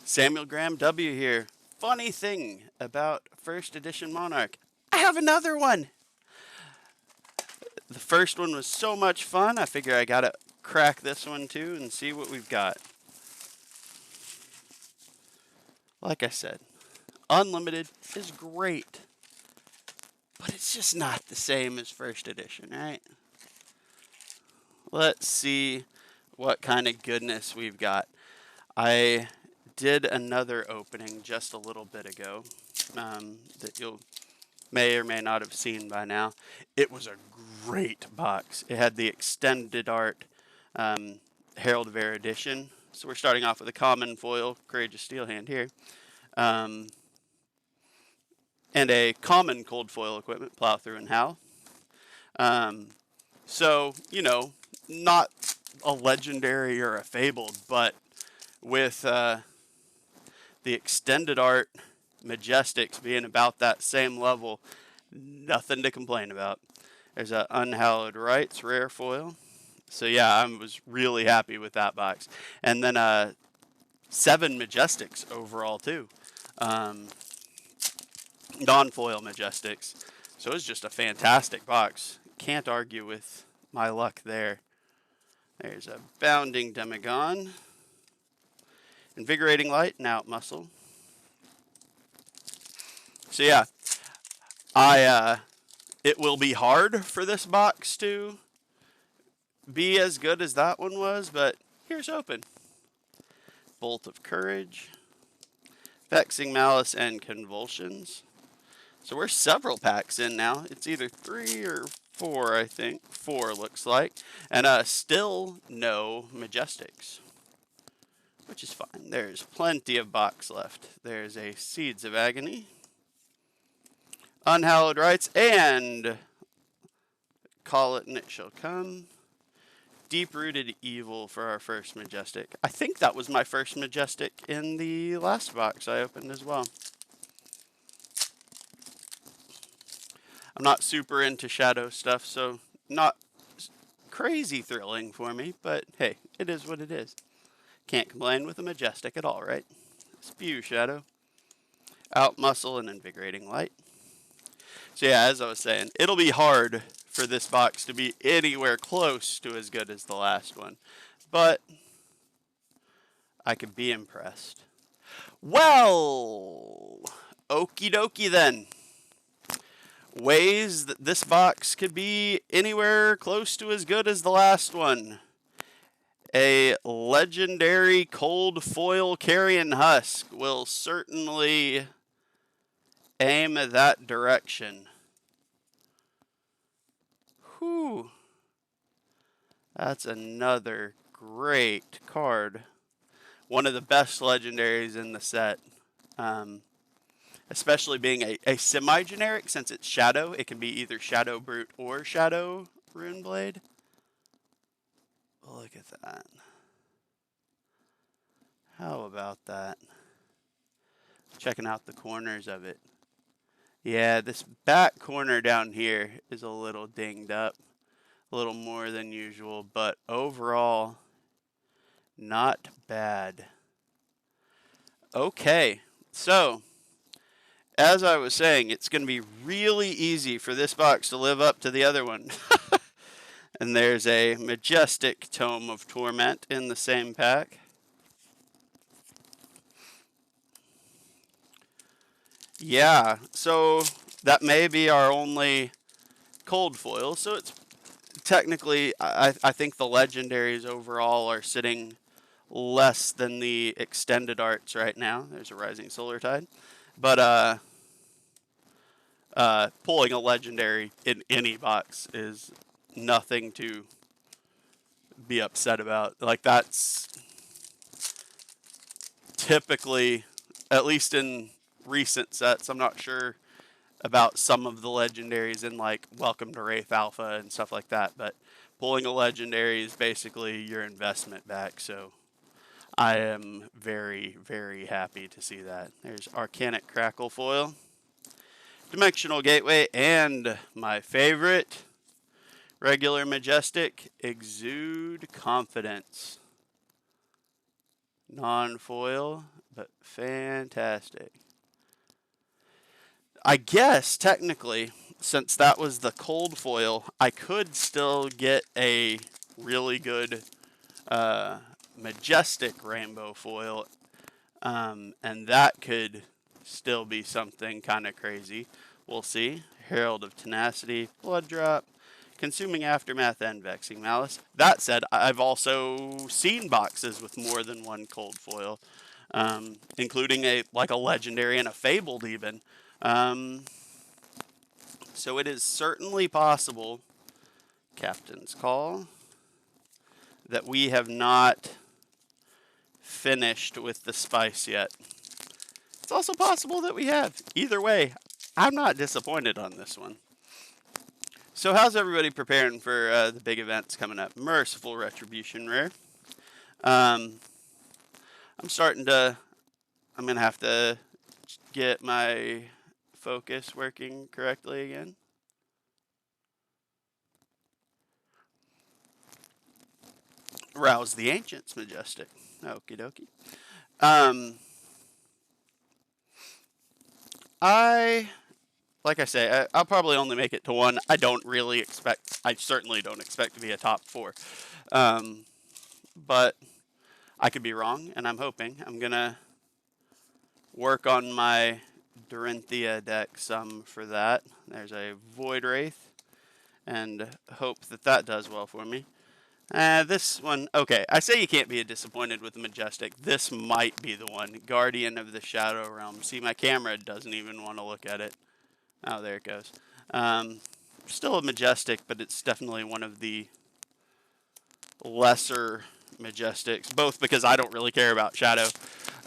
Samuel Graham W. here. Funny thing about first edition Monarch, I have another one. The first one was so much fun, I figure I gotta crack this one too and see what we've got. Like I said, Unlimited is great, but it's just not the same as first edition, right? Let's see what kind of goodness we've got. I did another opening just a little bit ago that you'll may or may not have seen by now. It was a great box. It had the extended art Herald of Erudition. So we're starting off with a common foil, Courageous Steel Hand here. And a common cold foil equipment, Plow Through and Howl. So, not a legendary or a fabled, but with the extended art Majestics being about that same level, nothing to complain about. There's a Unhallowed Rites rare foil. So yeah, I was really happy with that box. And then 7 Majestics overall too. Non-foil Majestics. So it was just a fantastic box. Can't argue with my luck there. There's a Bounding Demagon. Invigorating Light and Out Muscle. So yeah, it will be hard for this box to be as good as that one was, but here's hoping. Bolt of Courage, Vexing Malice, and Convulsions. So we're several packs in now. It's either 3 or 4, I think. 4 looks like. And still no Majestics, which is fine. There's plenty of box left. There's a Seeds of Agony, Unhallowed Rites, and Call It and It Shall Come. Deep-Rooted Evil for our first Majestic. I think that was my first Majestic in the last box I opened as well. I'm not super into shadow stuff, so not crazy thrilling for me, but hey, it is what it is. Can't complain with a Majestic at all, right? Spew Shadow, Out Muscle, and Invigorating Light. So yeah, as I was saying, it'll be hard for this box to be anywhere close to as good as the last one, but I could be impressed. Well, okie dokie then. Ways that this box could be anywhere close to as good as the last one. A legendary cold foil Carrion Husk will certainly aim that direction. Whew. That's another great card. One of the best legendaries in the set. Especially being a semi-generic, since it's Shadow. It can be either Shadow Brute or Shadow Runeblade. Look at that. How about that? Checking out the corners of it. Yeah, this back corner down here is a little dinged up. A little more than usual, but overall, not bad. Okay, so as I was saying, it's going to be really easy for this box to live up to the other one. And there's a Majestic Tome of Torment in the same pack. Yeah, so that may be our only cold foil. So it's technically, I think the legendaries overall are sitting less than the extended arts right now. There's a Rising Solar Tide. But pulling a legendary in any box is nothing to be upset about. Like, that's typically, at least in recent sets, I'm not sure about some of the legendaries in like Welcome to Wraith Alpha and stuff like that, but pulling a legendary is basically your investment back, so I am very, very happy to see that. There's Arcanic Crackle foil, Dimensional Gateway, and my favorite regular Majestic, Exude Confidence. Non-foil, but fantastic. I guess, technically, since that was the cold foil, I could still get a really good majestic rainbow foil, and that could still be something kind of crazy. We'll see. Herald of Tenacity, Blood Drop, Consuming Aftermath, and Vexing Malice. That said, I've also seen boxes with more than one cold foil, including a legendary and a fabled even. So it is certainly possible, Captain's Call, that we have not finished with the spice yet. It's also possible that we have. Either way, I'm not disappointed on this one. So how's everybody preparing for the big events coming up? Merciful Retribution Rare. I'm going to have to get my focus working correctly again. Rouse the Ancients, Majestic. Okie dokie. Like I say, I'll probably only make it to one. I certainly don't expect to be a top 4. But I could be wrong, and I'm hoping. I'm going to work on my Dorinthia deck some for that. There's a Void Wraith, and hope that does well for me. This one, okay, I say you can't be disappointed with the Majestic. This might be the one. Guardian of the Shadow Realm. See, my camera doesn't even want to look at it. Oh, there it goes. Still a Majestic, but it's definitely one of the lesser Majestics, both because I don't really care about Shadow,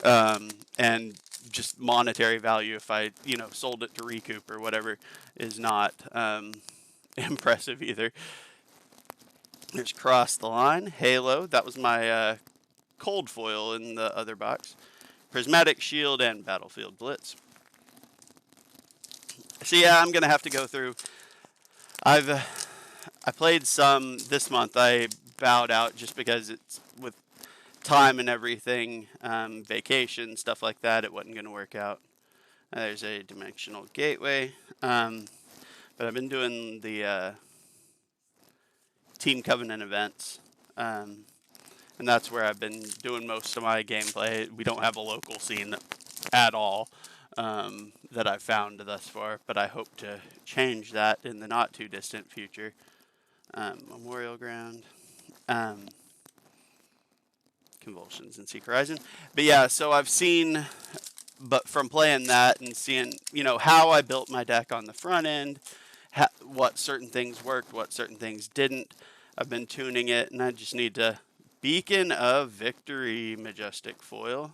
and just monetary value if I, sold it to recoup or whatever is not impressive either. There's Cross the Line, Halo. That was my cold foil in the other box. Prismatic Shield and Battlefield Blitz. So yeah, I'm gonna have to go through. I played some this month. I bowed out just because it's with time and everything, vacation, stuff like that. It wasn't gonna work out. There's a Dimensional Gateway, but I've been doing the Team Covenant events, and that's where I've been doing most of my gameplay. We don't have a local scene at all that I've found thus far, but I hope to change that in the not too distant future. Memorial Ground, Convulsions, and Seek Horizon. But yeah, so I've seen, but from playing that and seeing, how I built my deck on the front end, what certain things worked, what certain things didn't. I've been tuning it, and I just need to Beacon of Victory Majestic Foil.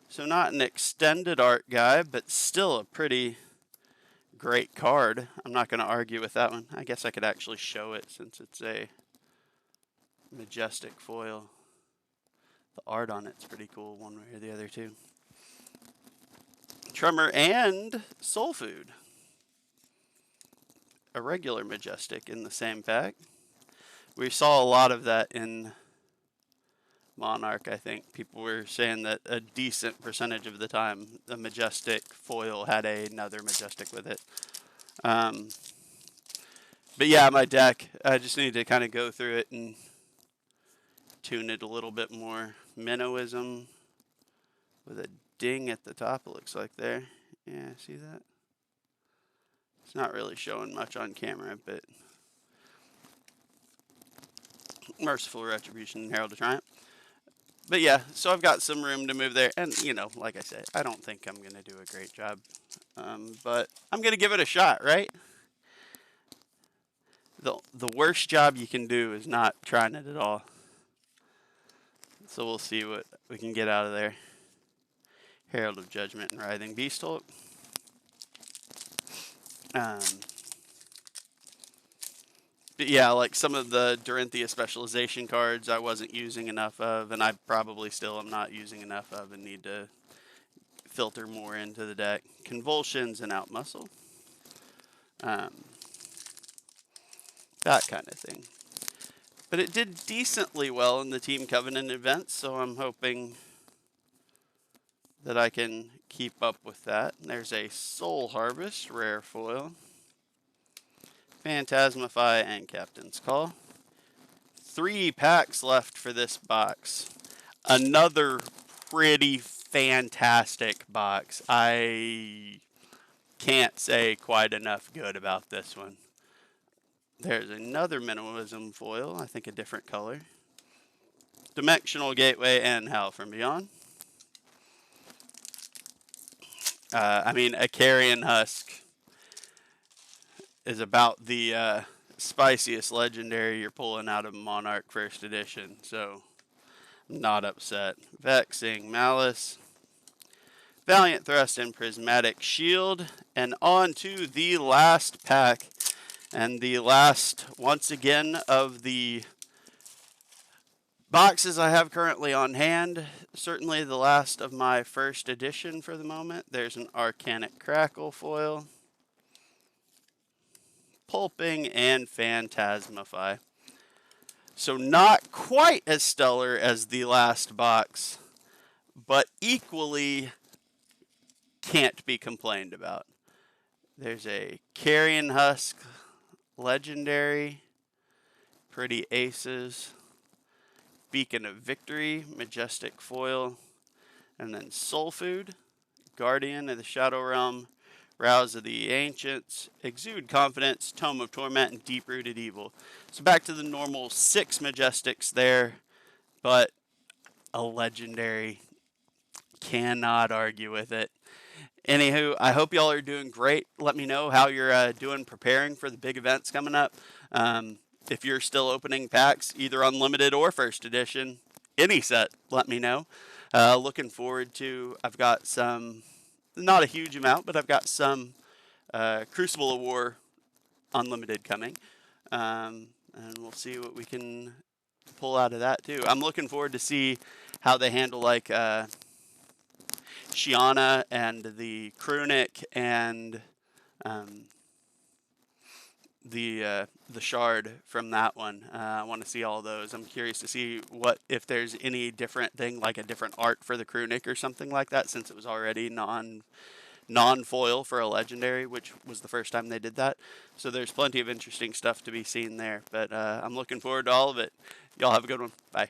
So not an extended art guy, but still a pretty great card. I'm not going to argue with that one. I guess I could actually show it since it's a Majestic foil. The art on it's pretty cool one way or the other too. Tremor and Soul Food. A regular Majestic in the same pack. We saw a lot of that in Monarch, I think. People were saying that a decent percentage of the time the Majestic foil had another Majestic with it. But yeah, my deck, I just need to kind of go through it and tune it a little bit more. Minnowism with a ding at the top, it looks like there. Yeah, see that? It's not really showing much on camera, but Merciful Retribution and Herald of Triumph. But yeah, so I've got some room to move there. And, like I said, I don't think I'm going to do a great job. But I'm going to give it a shot, right? The worst job you can do is not trying it at all. So we'll see what we can get out of there. Herald of Judgment and Writhing Beast Hulk. But yeah, like some of the Dorinthia specialization cards I wasn't using enough of, and I probably still am not using enough of and need to filter more into the deck. Convulsions and Outmuscle. That kind of thing. But it did decently well in the Team Covenant events, so I'm hoping that I can keep up with that. There's a Soul Harvest rare foil, Phantasmify, and Captain's Call. 3 packs left for this box. Another pretty fantastic box. I can't say quite enough good about this one. There's another Minimalism foil, I think a different color. Dimensional Gateway and Hell from Beyond. A Carrion Husk is about the spiciest legendary you're pulling out of Monarch First Edition, so not upset. Vexing Malice, Valiant Thrust, and Prismatic Shield. And on to the last pack, and the last, once again, of the boxes I have currently on hand. Certainly the last of my first edition for the moment. There's an Arcanic Crackle foil, Pulping, and Phantasmify. So not quite as stellar as the last box, but equally can't be complained about. There's a Carrion Husk legendary, Pretty Aces, Beacon of Victory, Majestic Foil, and then Soul Food, Guardian of the Shadow Realm, Rouse of the Ancients, Exude Confidence, Tome of Torment, and Deep-Rooted Evil. So back to the normal 6 Majestics there, but a legendary. Cannot argue with it. Anywho, I hope y'all are doing great. Let me know how you're doing preparing for the big events coming up. If you're still opening packs, either unlimited or first edition, any set, let me know. Looking forward to, I've got some, not a huge amount, but I've got some Crucible of War unlimited coming. And we'll see what we can pull out of that too. I'm looking forward to see how they handle like Shiana and the Krunic and the Shard from that one. I want to see all those. I'm curious to see what if there's any different thing, like a different art for the Krunic or something like that, since it was already non-foil for a legendary, which was the first time they did that. So there's plenty of interesting stuff to be seen there. But I'm looking forward to all of it. Y'all have a good one. Bye.